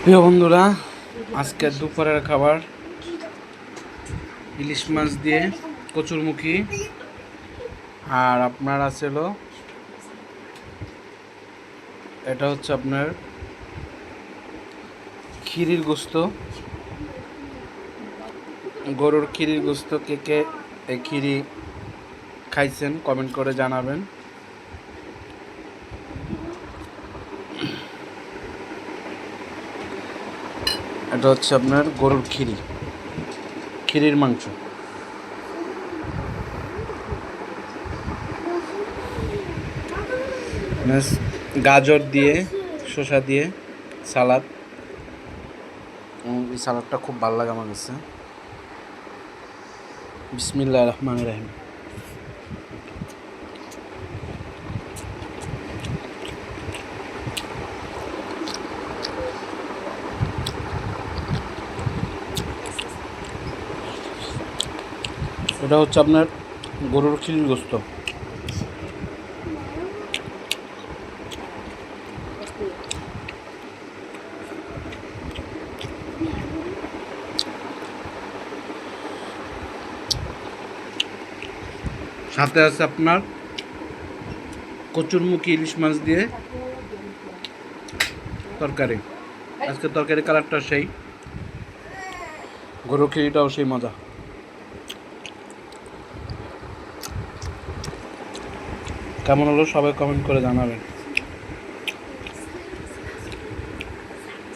প্রিয় বন্ধুরা, আজকের দুপুরের খাবার ইলিশ মাছ দিয়ে কচুরমুখী, আর আপনার ছিল এটা হচ্ছে আপনার খিরির গোস্ত, গরুর খিরির গোস্ত। কে কে এই খিরি খাইছেন কমেন্ট করে জানাবেন। এটা হচ্ছে আপনার গরুর খিরির মাংস। গাজর দিয়ে, শসা দিয়ে সালাদ। এই সালাদটা খুব ভালো লাগে আমার কাছে। বিসমিল্লাহির রহমানির রহিম। এটা হচ্ছে আপনার গরুর খিরির গোস্ত। সাথে আছে আপনার কচুরমুখী ইলিশ মাছ দিয়ে তরকারি। আজকে তরকারি কালারটা সেই, গরুর খিরিটাও সেই মজা। কেমন হলো সবাই কমেন্ট করে জানাবেন।